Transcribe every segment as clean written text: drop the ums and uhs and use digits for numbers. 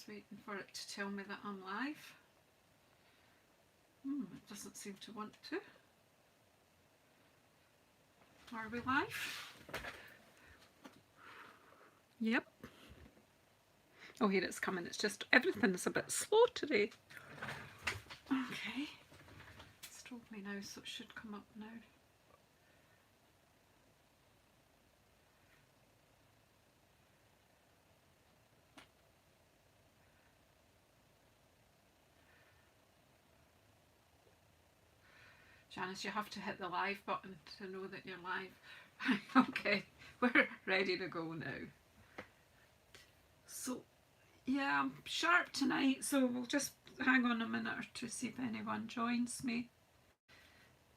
waiting for it to tell me that I'm live. It doesn't seem to want to. Are we live? Yep. Oh, here it's coming. It's just everything is a bit slow today. Okay. It's told me now, so it should come up now. Janice, you have to hit the live button to know that you're live. Okay, we're ready to go now. So, yeah, I'm sharp tonight, so we'll just hang on a minute or two, see if anyone joins me.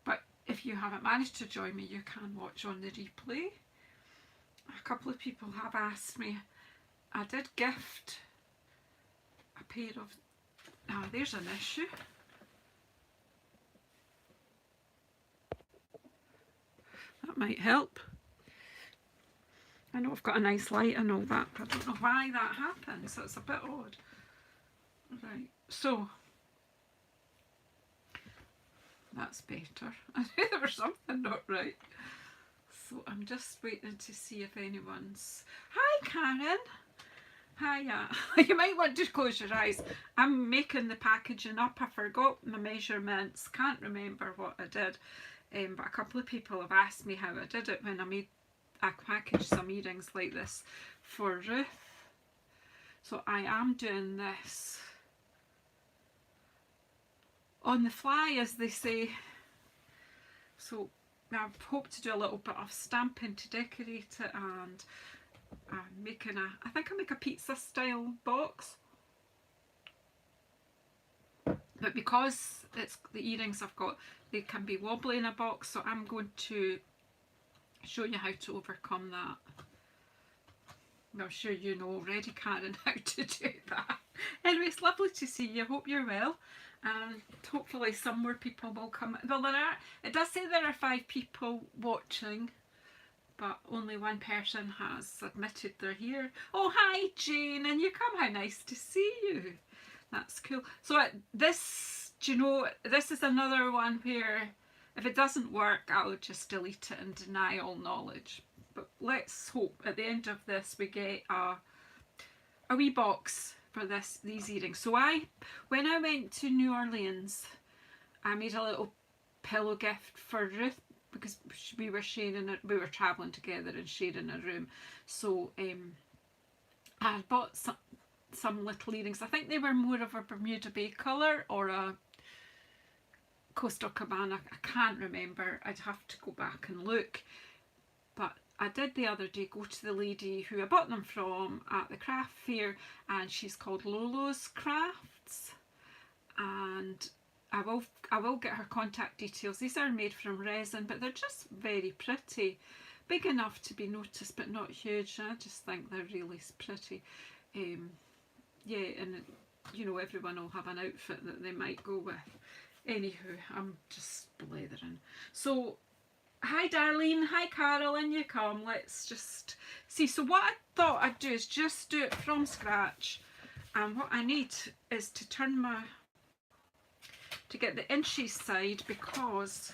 But if you haven't managed to join me, you can watch on the replay. A couple of people have asked me. I did gift a pair of... Ah, there's an issue. That might help. I know I've got a nice light and all that, but I don't know why that happens, so it's a bit odd. Right, so that's better. I knew there was something not right. So I'm just waiting to see if anyone's... Hi Karen! Hiya. You might want to close your eyes. I'm making the packaging up. I forgot my measurements, can't remember what I did. But a couple of people have asked me how I did it when I packaged some earrings like this for Ruth. So I am doing this on the fly, as they say. So I hope to do a little bit of stamping to decorate it, and I'm making I think I'll make a pizza style box. But because it's the earrings I've got, they can be wobbly in a box, so I'm going to show you how to overcome that. I'm sure you know already, Karen, how to do that. Anyway, it's lovely to see you. Hope you're well, and hopefully some more people will come. Well, it does say there are 5 people watching, but only one person has admitted they're here. Oh, hi Jane, and you come. How nice to see you. That's cool. So this, do you know, this is another one where if it doesn't work, I'll just delete it and deny all knowledge. But let's hope at the end of this we get a wee box for these earrings. So when I went to New Orleans, I made a little pillow gift for Ruth because we were travelling together and sharing a room. So I bought some little earrings. I think they were more of a Bermuda Bay colour or a Coastal Cabana. I can't remember. I'd have to go back and look. But I did the other day go to the lady who I bought them from at the craft fair, and she's called Lolo's Crafts, and I will get her contact details. These are made from resin, but they're just very pretty, big enough to be noticed but not huge. I just think they're really pretty. Yeah, and you know, everyone will have an outfit that they might go with. Anywho, I'm just blethering. So, hi Darlene, hi Carol, in you come. Let's just see. So what I thought I'd do is just do it from scratch. And what I need is to get the inches side, because,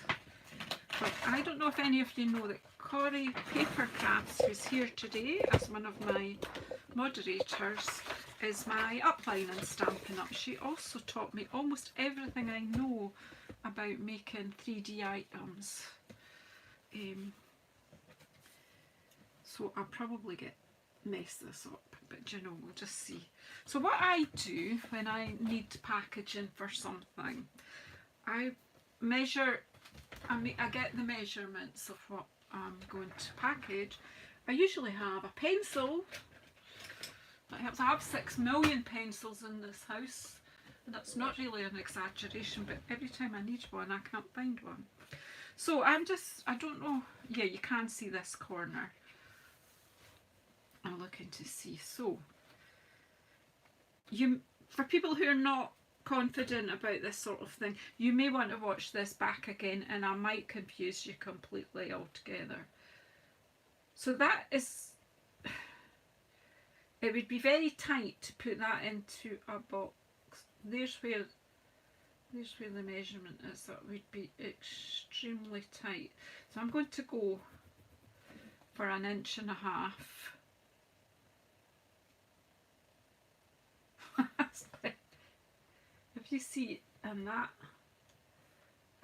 well, I don't know if any of you know that Corrie Paper Crafts, who's here today as one of my moderators, is my upline and Stampin' Up. She also taught me almost everything I know about making 3D items. So I'll probably mess this up, but you know, we'll just see. So what I do when I need packaging for something, I measure, I get the measurements of what I'm going to package. I usually have a pencil. I have 6 million pencils in this house, and that's not really an exaggeration, but every time I need one I can't find one. So I don't know, yeah, you can see this corner. I'm looking to see. So for people who are not confident about this sort of thing, you may want to watch this back again, and I might confuse you completely altogether. So that is it would be very tight to put that into a box. There's where the measurement is. That would be extremely tight. So I'm going to go for 1.5 inches. If you see in that,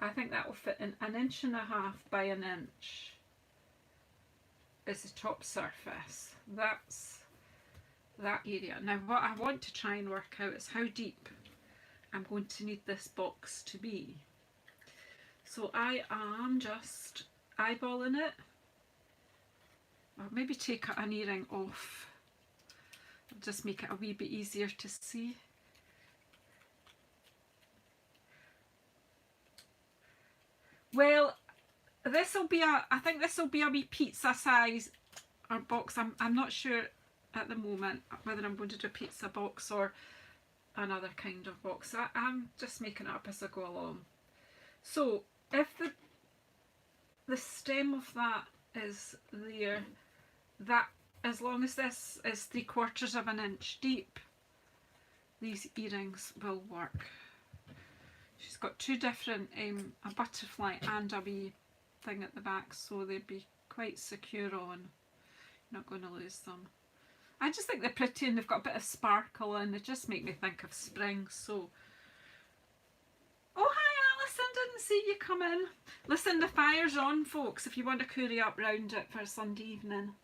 I think that will fit in 1.5 inches by 1 inch is the top surface. That's that area. Now what I want to try and work out is how deep I'm going to need this box to be. So I am just eyeballing it. I'll maybe take an earring off. I'll just make it a wee bit easier to see. Well, this will be I think this will be a wee pizza size or box. I'm not sure at the moment whether I'm going to do a pizza box or another kind of box. I'm just making it up as I go along. So if the stem of that is there, that as long as this is 3/4 inch deep, these earrings will work. She's got two different, a butterfly and a wee thing at the back, so they'd be quite secure on. You're not going to lose them. I just think they're pretty and they've got a bit of sparkle and they just make me think of spring. So, oh hi Alison, didn't see you come in. Listen, the fire's on, folks, if you want to curry up round it for a Sunday evening.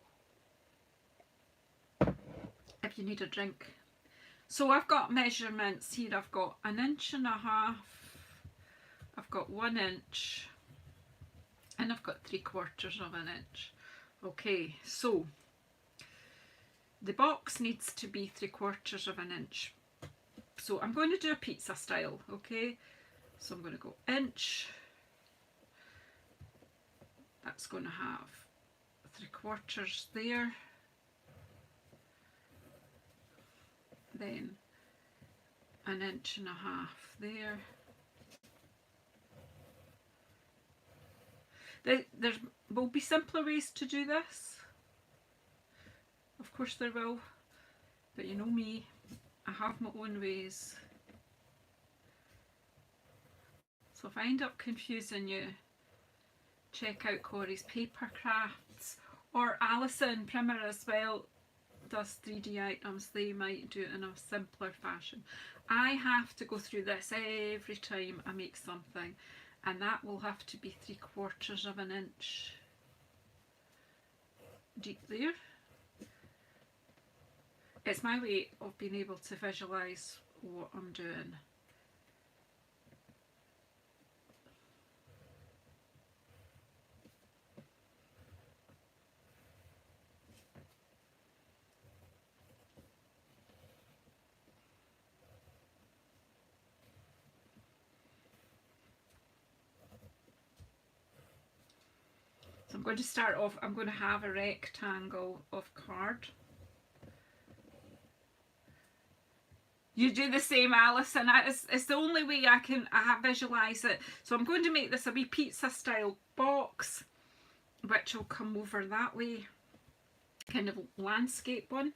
If you need a drink. So I've got measurements here. I've got 1.5 inches. I've got 1 inch. And I've got 3/4 inch. Okay, so the box needs to be 3/4 inch. So I'm going to do a pizza style, okay? So I'm going to go inch. That's going to have 3/4 there. Then 1.5 inches there. There will be simpler ways to do this. Of course there will. But you know me, I have my own ways. So if I end up confusing you, check out Corey's Paper Crafts, or Alison Primer as well does 3D items. They might do it in a simpler fashion. I have to go through this every time I make something, and that will have to be 3/4 inch deep there. It's my way of being able to visualise what I'm doing. So I'm going to start off, I'm going to have a rectangle of card. You do the same, Alison. It's the only way I visualise it. So I'm going to make this a wee pizza style box, which will come over that way, kind of landscape one.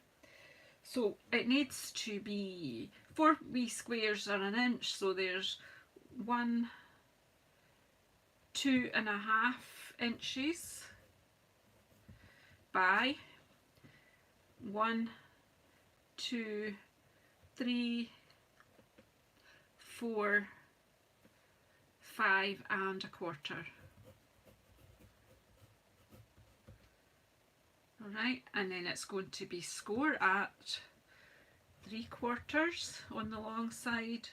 So it needs to be 4 wee squares are 1 inch. So there's 1, 2.5 inches by 1, 2, 3, 4, 5 1/4. Alright, and then it's going to be score at 3/4 on the long side.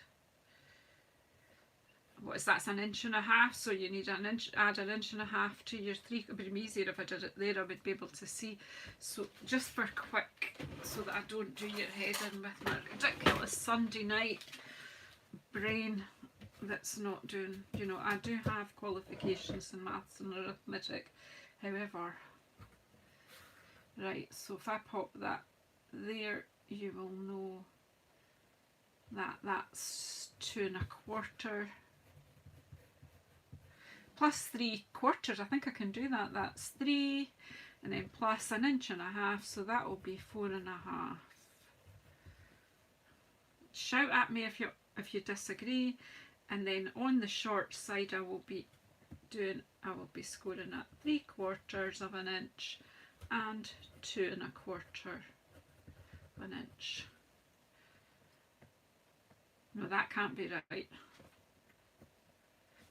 What is that? It's 1.5 inches, so you need an inch, add 1.5 inches to your 3. It would be easier if I did it there, I would be able to see. So just for quick, so that I don't do your head in with my ridiculous Sunday night brain that's not doing, you know, I do have qualifications in maths and arithmetic, however. Right, so if I pop that there, you will know that that's 2 1/4 plus 3/4. I think I can do that. That's 3, and then plus 1.5 inches, so that will be 4.5. shout at me if you disagree. And then on the short side I will be scoring at 3/4 of an inch and 2 1/4 of an inch. No, that can't be right.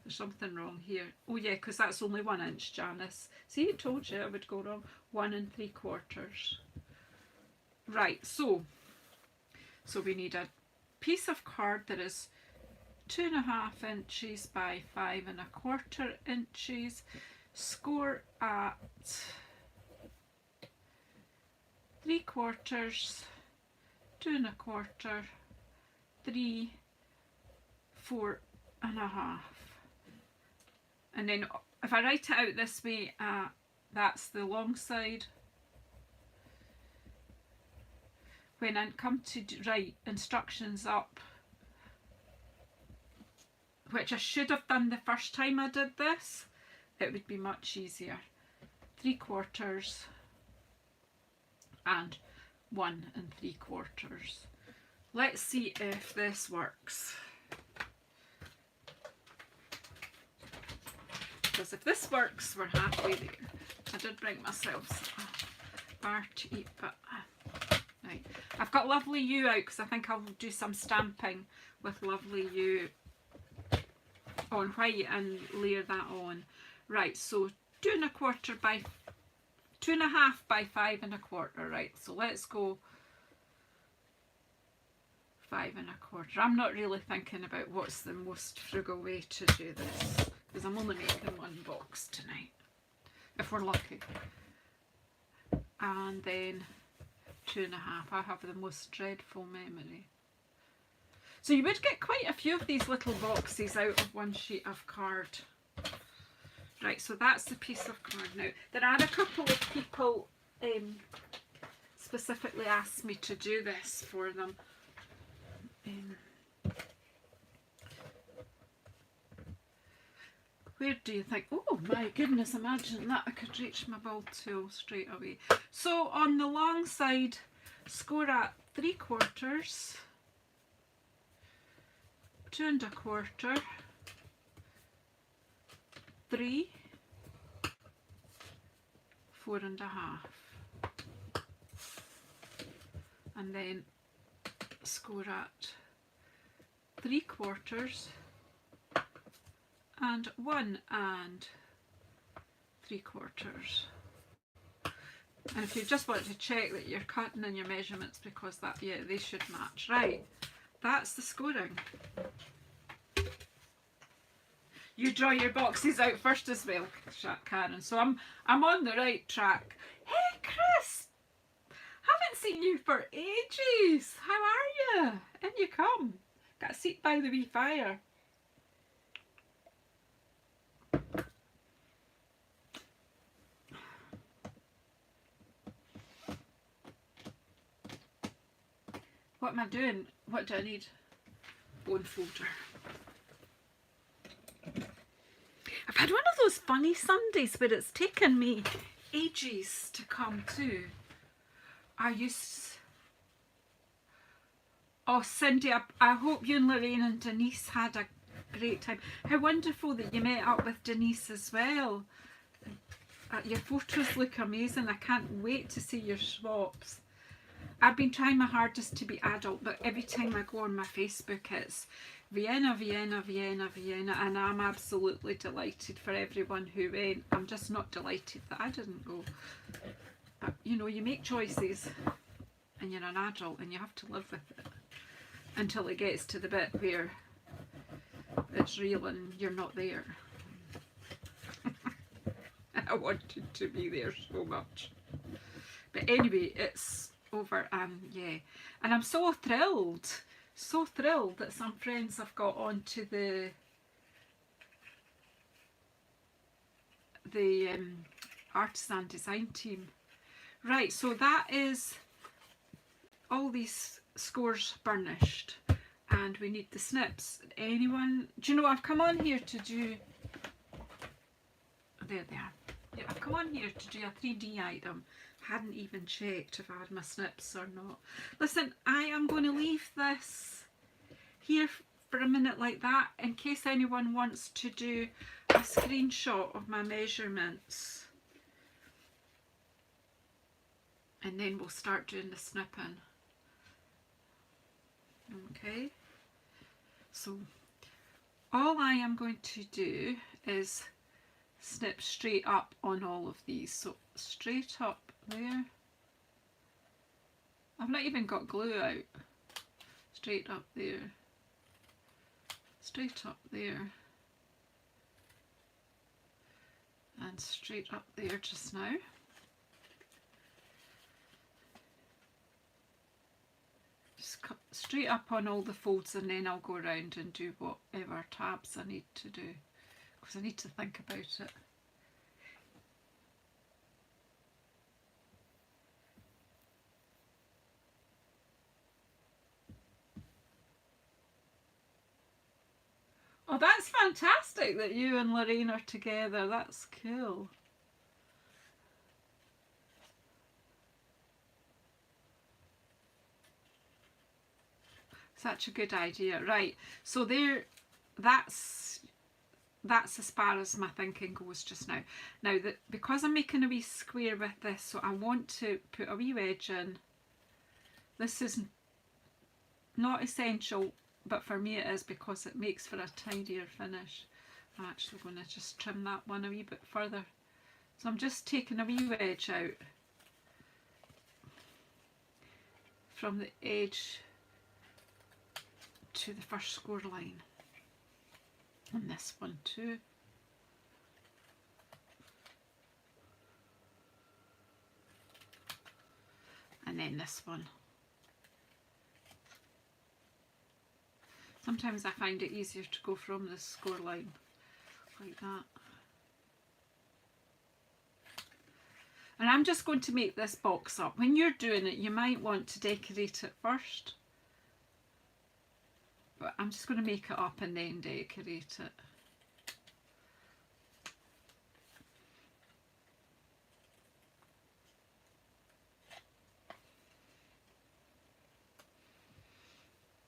There's something wrong here. Oh yeah, because that's only 1 inch, Janice. See, I told you I would go wrong. 1 3/4. Right, so we need a piece of card that is 2.5 inches by 5 1/4 inches. Score at 3/4, 2 1/4, 3, 4 1/2. And then if I write it out this way, that's the long side. When I come to write instructions up, which I should have done the first time I did this, it would be much easier. 3/4 and 1 3/4. Let's see if this works. Because if this works, we're halfway there. I did bring myself a bar to eat, but right. I've got Lovely You out because I think I'll do some stamping with Lovely You on white and layer that on. Right, so 2 1/4 by 2.5 by 5 1/4. Right, so let's go 5 1/4. I'm not really thinking about what's the most frugal way to do this because I'm only making one box tonight, if we're lucky. And then 2.5. I have the most dreadful memory. So you would get quite a few of these little boxes out of one sheet of card. Right, so that's the piece of card. Now, there are a couple of people specifically asked me to do this for them. Where do you think? Oh my goodness, imagine that. I could reach my ball tool straight away. So on the long side, score at 3/4, 2 1/4, 3, 4 1/2, and then score at 3/4 and 1 3/4. And if you just want to check that you're cutting in your measurements, because that, yeah, they should match. Right, that's the scoring. You draw your boxes out first as well, Karen. So I'm on the right track. Hey, Chris, haven't seen you for ages. How are you? In you come. Got a seat by the wee fire. What am I doing? What do I need? Bone folder. I've had one of those funny Sundays where it's taken me ages to come to. Oh, Cindy, I hope you and Lorraine and Denise had a great time. How wonderful that you met up with Denise as well. Your photos look amazing. I can't wait to see your swaps. I've been trying my hardest to be adult, but every time I go on my Facebook, it's Vienna, Vienna, Vienna, Vienna, and I'm absolutely delighted for everyone who went. I'm just not delighted that I didn't go. But, you know, you make choices, and you're an adult, and you have to live with it until it gets to the bit where it's real and you're not there. I wanted to be there so much. But anyway, it's over, yeah, and I'm so thrilled that some friends have got onto the artisan design team. Right, so that is all these scores burnished, and we need the snips. Anyone, do you know, I've come on here to do, there they are. Yeah, I've come on here to do a 3D item. Hadn't even checked if I had my snips or not. Listen, I am going to leave this here for a minute like that, in case anyone wants to do a screenshot of my measurements. And then we'll start doing the snipping. Okay, so all I am going to do is snip straight up on all of these. So straight up there. I've not even got glue out. Straight up there. Straight up there. And straight up there just now. Just cut straight up on all the folds, and then I'll go around and do whatever tabs I need to do, because I need to think about it. Oh, that's fantastic that you and Lorraine are together. That's cool. Such a good idea. Right, so there, that's as far as my thinking goes just now. Now, because I'm making a wee square with this, so I want to put a wee wedge in. This is not essential, but for me it is, because it makes for a tidier finish. I'm actually going to just trim that one a wee bit further. So I'm just taking a wee wedge out from the edge to the first score line, and this one too. And then this one. Sometimes I find it easier to go from the score line like that. And I'm just going to make this box up. When you're doing it, you might want to decorate it first, but I'm just going to make it up and then decorate it.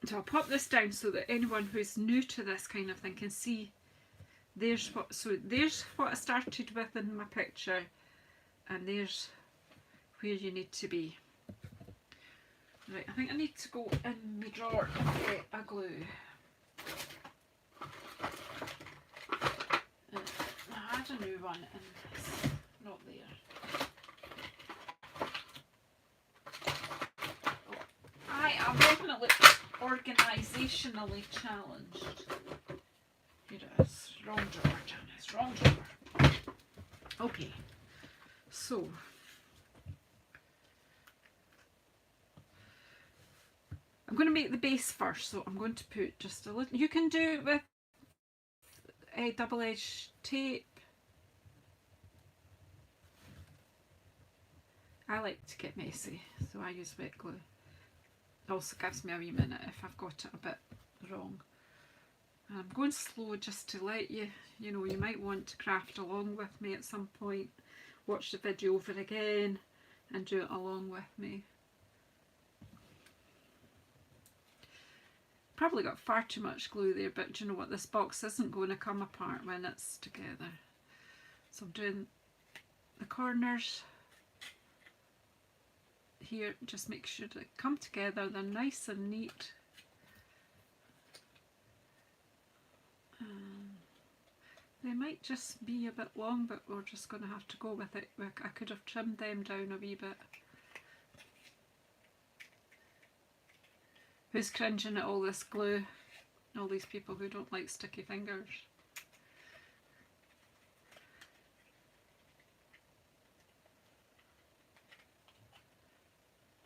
So I'll pop this down so that anyone who's new to this kind of thing can see. There's what I started with in my picture, and there's where you need to be. Right, I think I need to go in my drawer and get a glue. I had a new one and it's not there. Oh, I am definitely organisationally challenged. Here it is. Wrong drawer, Janice. Wrong drawer. Okay. So I'm going to make the base first, so I'm going to put just a little. You can do it with a double-edged tape. I like to get messy, so I use wet glue. It also gives me a wee minute if I've got it a bit wrong. And I'm going slow just to let you, you know, you might want to craft along with me at some point. Watch the video over again and do it along with me. Probably got far too much glue there, but do you know what, this box isn't going to come apart when it's together. So I'm doing the corners here, just make sure they come together, they're nice and neat. They might just be a bit long, but we're just going to have to go with it. I could have trimmed them down a wee bit. Who's cringing at all this glue? All these people who don't like sticky fingers.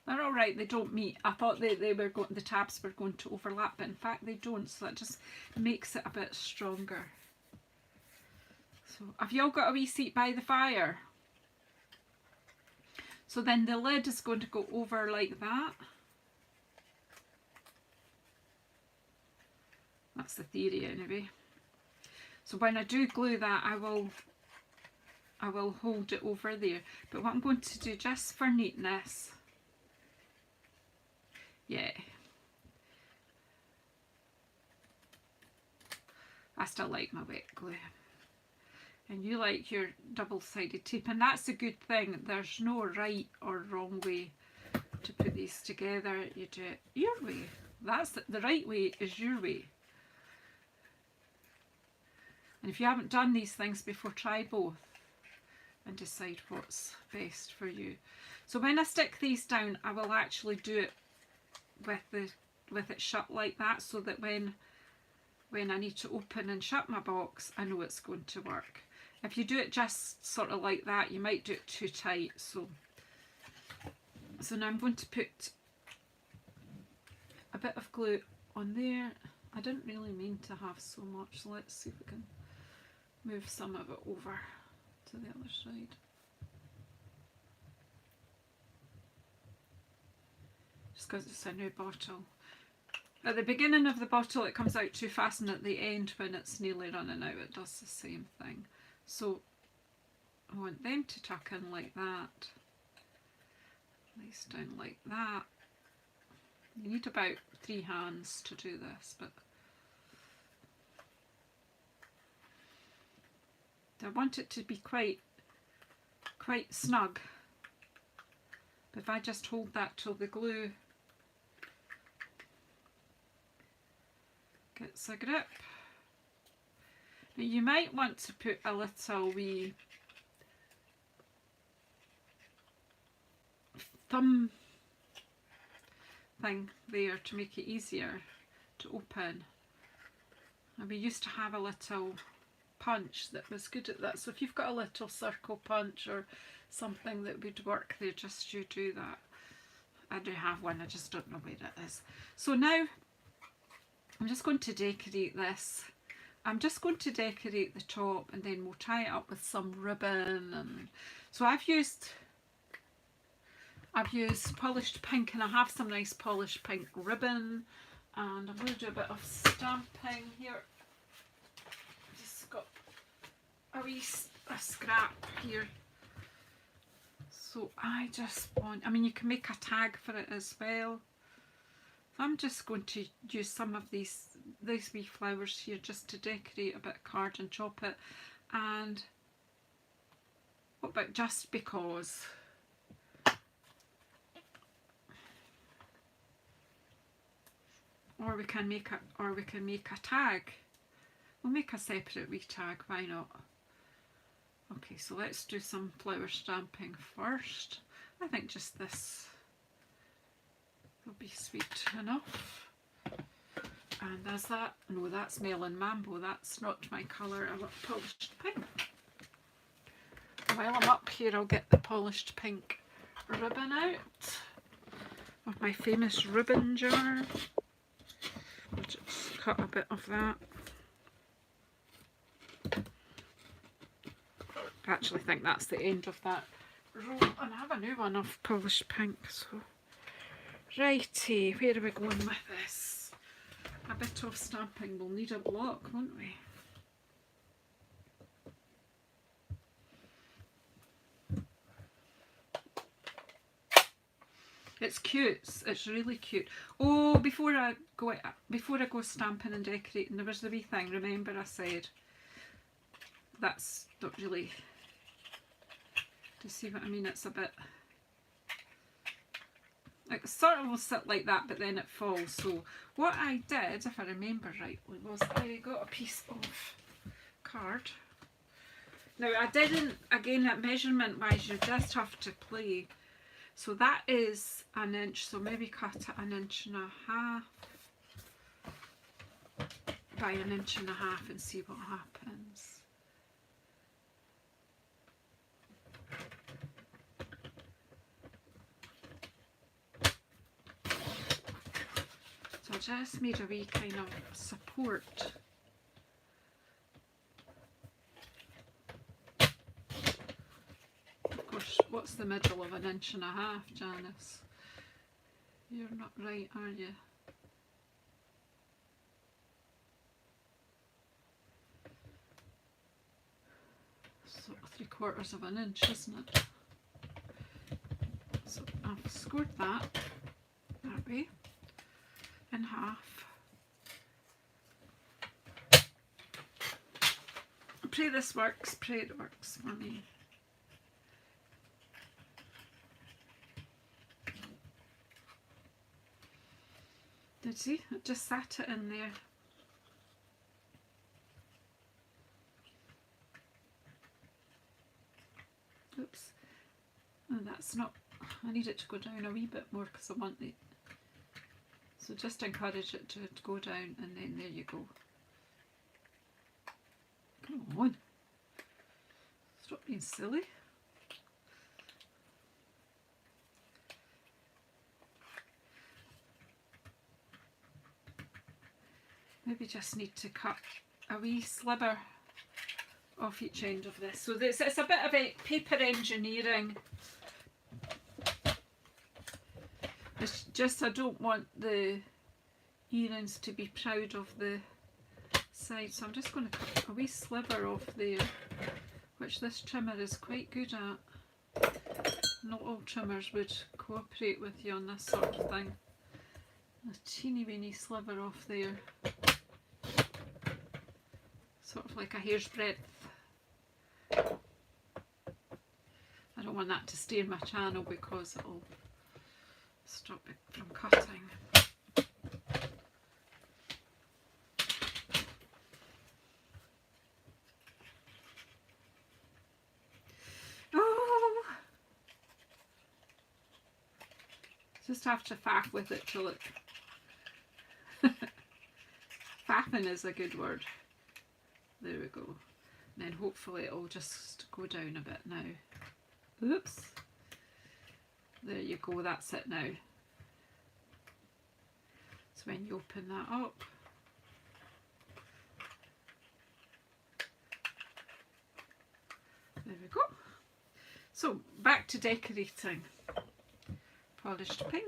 They're alright, they don't meet. I thought the tabs were going to overlap, but in fact they don't, so that just makes it a bit stronger. So have you all got a wee seat by the fire? So then the lid is going to go over like that. That's the theory anyway. So when I do glue that, I will hold it over there. But what I'm going to do, just for neatness, yeah, I still like my wet glue. And you like your double-sided tape, and that's a good thing. There's no right or wrong way to put these together. You do it your way. That's the right way is your way. And if you haven't done these things before, try both and decide what's best for you. So when I stick these down, I will actually do it with it shut like that, so that when I need to open and shut my box, I know it's going to work. If you do it just sort of like that, you might do it too tight. So now I'm going to put a bit of glue on there. I didn't really mean to have so much, so let's see if we can move some of it over to the other side. Just because it's a new bottle. At the beginning of the bottle it comes out too fast, and at the end when it's nearly running out it does the same thing. So I want them to tuck in like that, these down like that. You need about 3 hands to do this, but I want it to be quite snug. But if I just hold that till the glue gets a grip. Now you might want to put a little wee thumb thing there to make it easier to open. And we used to have a little punch that was good at that, so if you've got a little circle punch or something that would work there, just you do that. I do have one, I just don't know where it is. So now I'm just going to decorate this. I'm just going to decorate the top, and then we'll tie it up with some ribbon. And so I've used polished pink, and I have some nice polished pink ribbon, and I'm going to do a bit of stamping here. Just got a scrap here. So I just want, I mean you can make a tag for it as well. So I'm just going to use some of these wee flowers here just to decorate a bit of card and chop it. And what about just because? Or we can make a tag. We'll make a separate wee tag, why not? Okay, so let's do some flower stamping first. I think just this will be sweet enough. And there's that. No, that's Melon Mambo. That's not my colour. I want polished pink. While I'm up here, I'll get the polished pink ribbon out of my famous ribbon jar. I'll just cut a bit of that. I actually think that's the end of that row, and I have a new one of polished pink. So righty, where are we going with this? A bit of stamping. We'll need a block, won't we? It's cute. It's really cute. Oh, before I go stamping and decorating, there was the wee thing. Remember, I said that's not really. Do you see what I mean? It's a bit. It sort of will sit like that, but then it falls. So what I did, if I remember rightly, was I got a piece of card. Now I didn't. Again, that measurement wise, you just have to play. So that is an inch, so maybe cut it 1.5 inches by 1.5 inches and see what happens. So I just made a wee kind of support. What's the middle of 1.5 inches, Janice? You're not right, are you? So 3/4 of an inch, isn't it? So I've scored that way in half. pray this works, pray it works for me. Did see? I just sat it in there. Oops. And that's not, I need it to go down a wee bit more because I want it. So just encourage it to go down, and then there you go. Come on. Stop being silly. Maybe just need to cut a wee sliver off each end of this. So it's a bit of a paper engineering. It's just I don't want the earrings to be proud of the side, so I'm just going to cut a wee sliver off there, which this trimmer is quite good at. Not all trimmers would cooperate with you on this sort of thing. A teeny weeny sliver off there. Sort of like a hair's breadth. I don't want that to stain my channel because it'll stop it from cutting. Oh! Just have to faff with it till it... Faffing is a good word. There we go. And then hopefully it'll just go down a bit now. Oops. There you go, that's it now. So when you open that up, there we go. So back to decorating. Polished pink.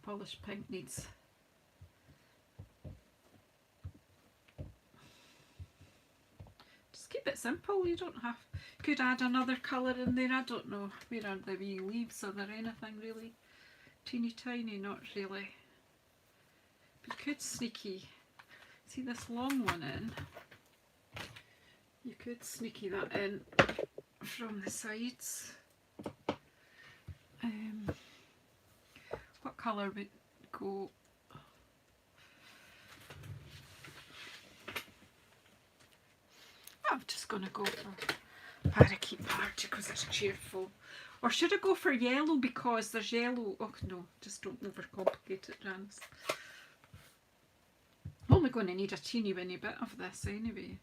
Polished pink needs just keep it simple. You don't have, could add another colour in there. I don't know, where are the wee leaves? Are there anything really teeny tiny? Not really, but you could sneaky see this long one in. You could sneaky that in from the sides. What colour would go? I'm just going to go for Parakeet Party because it's cheerful. Or should I go for yellow because there's yellow? Oh no, just don't overcomplicate it, Janice. I'm only going to need a teeny weeny bit of this anyway.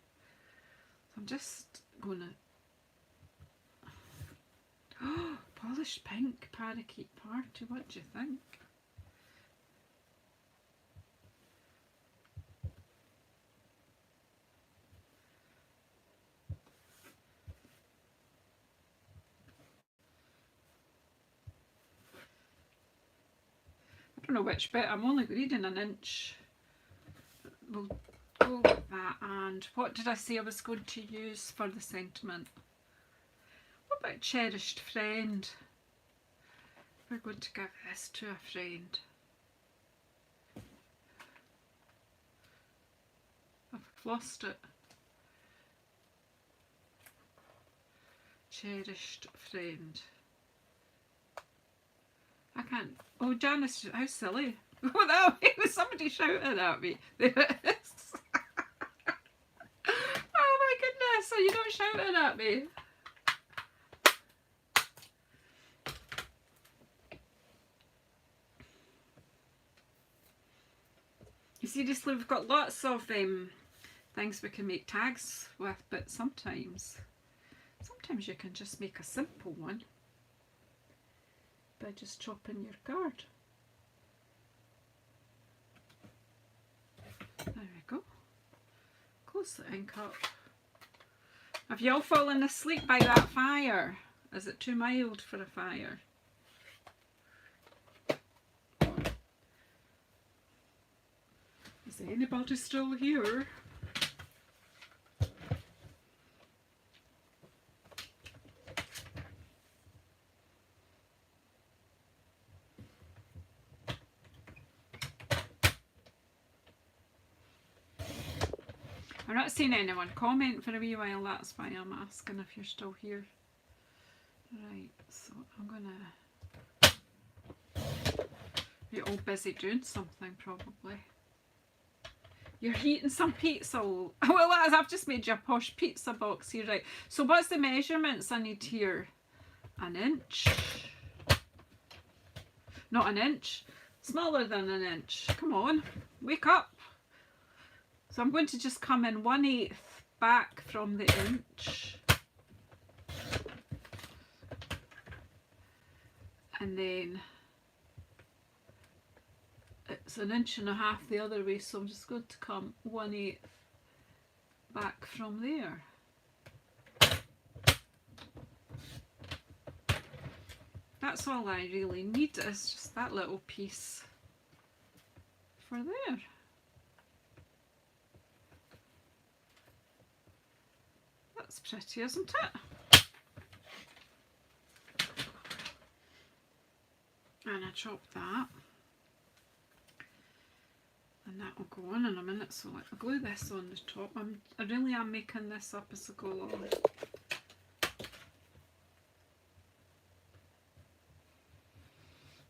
So I'm just going to... Oh, polished pink Parakeet Party, what do you think? I don't know which bit, I'm only reading an inch. We'll go with that. And what did I say I was going to use for the sentiment? What about cherished friend? We're going to give this to a friend. I've lost it. Cherished friend. I can't. Oh, Janice, how silly. Oh, that was somebody shouting at me. There it is. Oh my goodness, are you not shouting at me? Seriously, we've got lots of things we can make tags with, but sometimes you can just make a simple one by just chopping your card. There we go. Close the ink up. Have you all fallen asleep by that fire? Is it too mild for a fire? Is anybody still here? I'm not seeing anyone comment for a wee while, that's why I'm asking if you're still here. Right, so I'm gonna... You're all busy doing something probably. You're eating some pizza. Well, I've just made you a posh pizza box here, right? So what's the measurements I need here? An inch. Not an inch. Smaller than an inch. Come on, wake up. So I'm going to just come in 1/8 back from the inch. And then it's 1.5 inches the other way, so I'm just going to come 1/8 back from there. That's all I really need, is just that little piece for there. That's pretty, isn't it? And I chop that. And that will go on in a minute, so I'll glue this on the top. I really am making this up as I go along.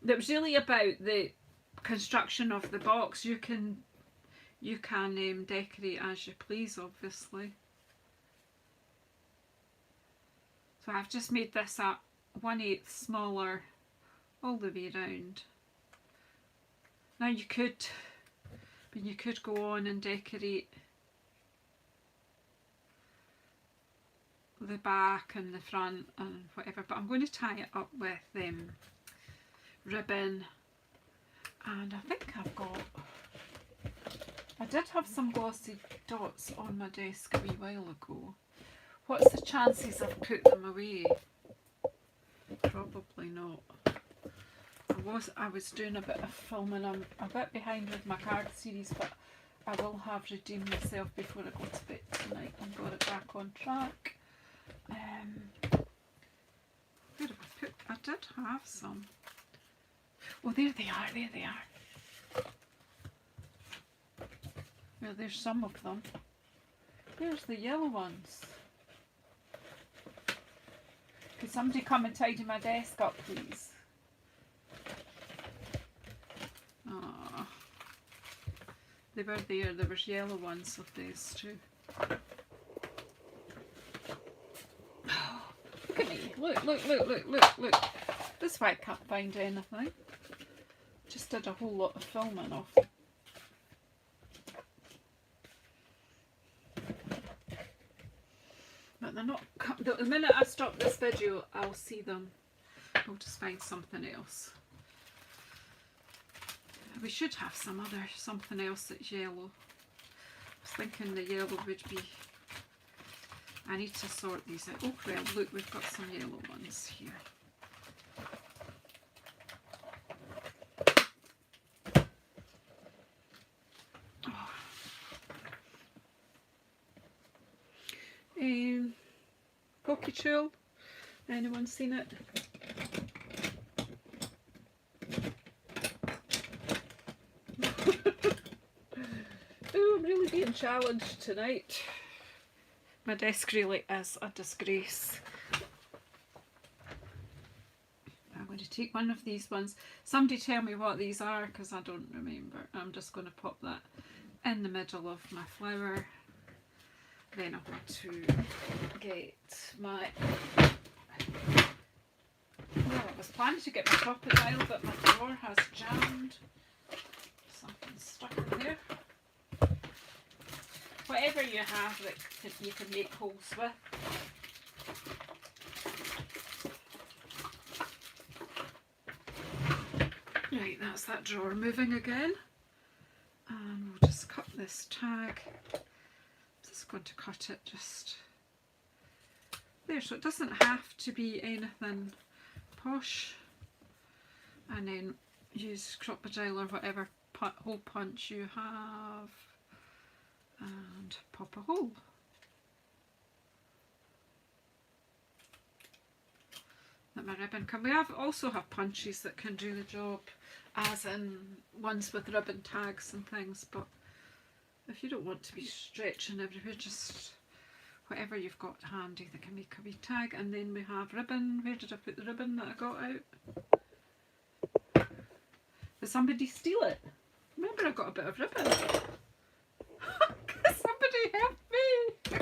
It was really about the construction of the box. You can decorate as you please, obviously. So I've just made this up 1/8 smaller all the way around. Now you could go on and decorate the back and the front and whatever, but I'm going to tie it up with ribbon, and I think I did have some glossy dots on my desk a wee while ago. What's the chances I've put them away? Probably not. I was doing a bit of filming. I'm a bit behind with my card series, but I will have redeemed myself before I go to bed tonight and got it back on track. Where have I put? I did have some. Oh, there they are, there they are. Well, there's some of them. There's the yellow ones. Could somebody come and tidy my desk up, please? Ah, they were there. There was yellow ones of these too. Look at me. Look, look, look, look, look, look. This is why I can't find anything. Just did a whole lot of filming off. But they're not, the minute I stop this video, I'll see them. I'll just find something else. We should have something else that's yellow. I was thinking the yellow would be, I need to sort these out. Oh well, look, we've got some yellow ones here. Pocky Tool. Anyone seen it? Oh, I'm really being challenged tonight. My desk really is a disgrace. I'm going to take one of these ones. Somebody tell me what these are, because I don't remember. I'm just going to pop that in the middle of my flower. Then I want to get my... Well, I was planning to get my crocodile, but my drawer has jammed. Something's stuck in there. Whatever you have that you can make holes with. Right, that's that drawer moving again. And we'll just cut this tag. Just going to cut it just there, so it doesn't have to be anything posh. And then use crocodile or whatever hole punch you have and pop a hole. Let my ribbon come. We also have punches that can do the job, as in ones with ribbon tags and things, but if you don't want to be stretching everywhere, just whatever you've got handy that can make a wee tag. And then we have ribbon. Where did I put the ribbon that I got out? Did somebody steal it? Remember, I got a bit of ribbon. Somebody help me!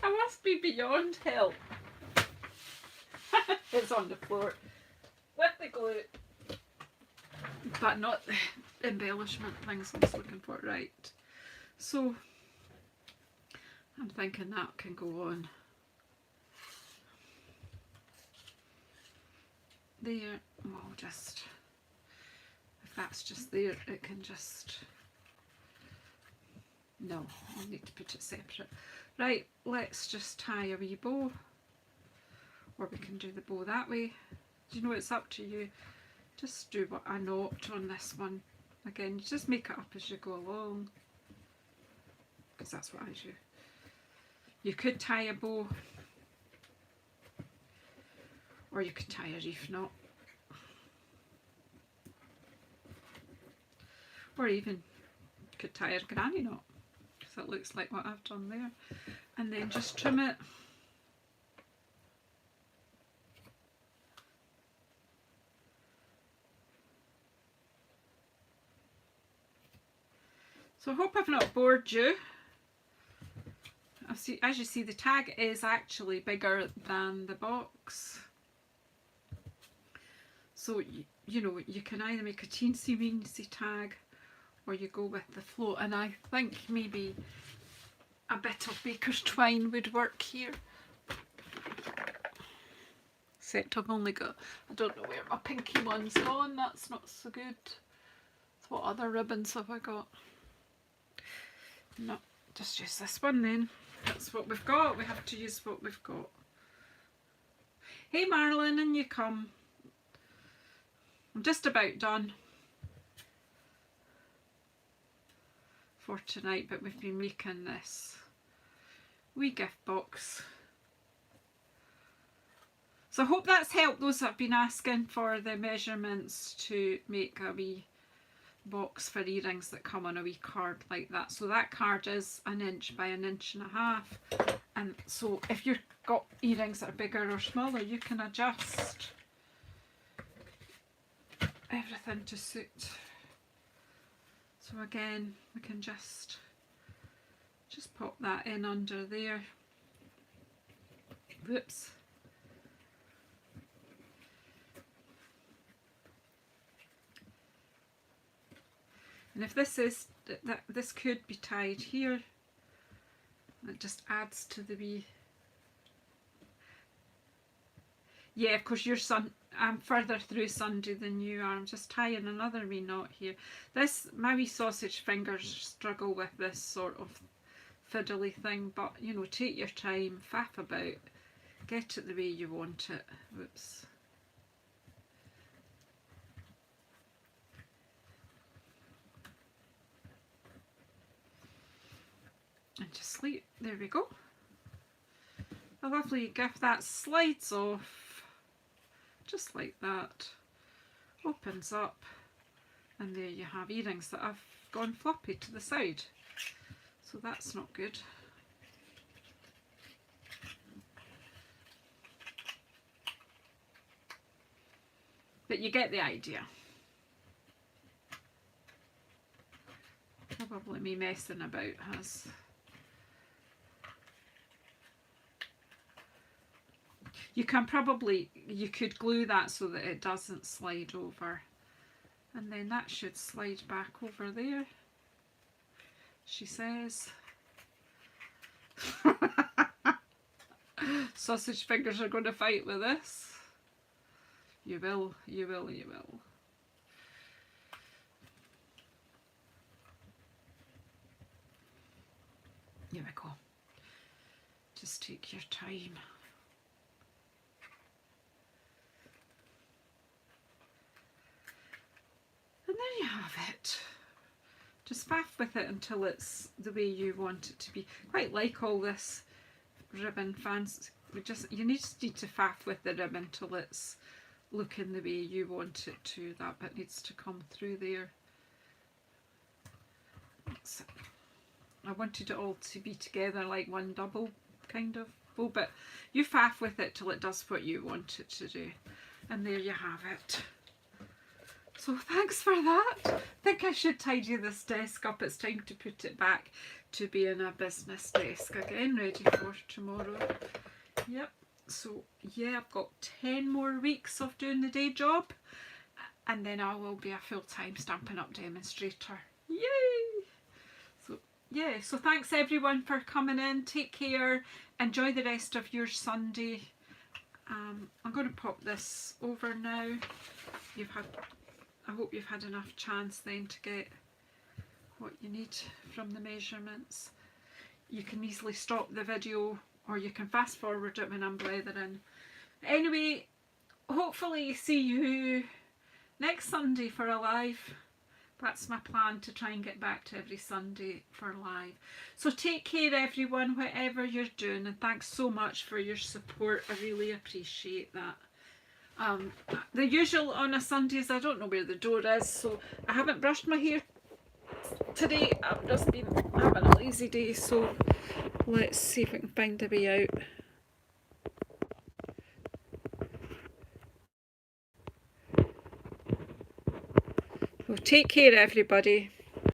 I must be beyond help. It's on the floor with the glue, but not the embellishment things I was looking for. Right, so I'm thinking that can go on there. Well, just if that's just there, it can just, no, I need to put it separate. Right, let's just tie a wee bow, or we can do the bow that way. You know, it's up to you. Just do what I knot on this one. Again, you just make it up as you go along, because that's what I do. You could tie a bow, or you could tie a reef knot, or even you could tie a granny knot, because it looks like what I've done there. And then just trim it. So I hope I've not bored you. As you see, the tag is actually bigger than the box. So, you know, you can either make a teensy weensy tag, or you go with the float. And I think maybe a bit of baker's twine would work here. Except I've only got, I don't know where my pinky one's gone. That's not so good. So what other ribbons have I got? No, just use this one then. That's what we've got. We have to use what we've got. Hey Marlon, in you come. I'm just about done for tonight, but we've been making this wee gift box. So I hope that's helped those that have been asking for the measurements to make a wee box for earrings that come on a wee card like that. So that card is 1 inch by 1.5 inches, and so if you've got earrings that are bigger or smaller, you can adjust everything to suit. So again, we can just pop that in under there. Whoops. And if this is, this could be tied here. It just adds to the wee. Yeah, of course I'm further through Sunday than you are. I'm just tying another wee knot here. This, my wee sausage fingers struggle with this sort of fiddly thing, but you know, take your time, faff about, get it the way you want it. Whoops. And just sleep. There we go. A lovely gift that slides off just like that, opens up, and there you have earrings that have gone floppy to the side. So that's not good. But you get the idea. Probably me messing about has. You can probably, you could glue that so that it doesn't slide over. And then that should slide back over there, she says. Sausage fingers are going to fight with this. You will, you will, you will. Here we go. Just take your time. And there you have it. Just faff with it until it's the way you want it to be. Quite like all this ribbon fancy. You need to faff with the ribbon till it's looking the way you want it to. That bit needs to come through there. So I wanted it all to be together like one double kind of bow, but you faff with it till it does what you want it to do. And there you have it. So thanks for that. I think I should tidy this desk up. It's time to put it back to being a business desk again, ready for tomorrow. Yep. So yeah, I've got 10 more weeks of doing the day job, and then I will be a full-time Stampin' Up! Demonstrator. Yay! So yeah, so thanks everyone for coming in. Take care. Enjoy the rest of your Sunday. I'm going to pop this over now. I hope you've had enough chance then to get what you need from the measurements. You can easily stop the video, or you can fast forward it when I'm blethering. Anyway, hopefully see you next Sunday for a live. That's my plan, to try and get back to every Sunday for live. So take care everyone, whatever you're doing, and thanks so much for your support. I really appreciate that. The usual on a Sunday is I don't know where the door is, so I haven't brushed my hair today. I've just been having a lazy day, so let's see if I can find a way out. Well, take care everybody.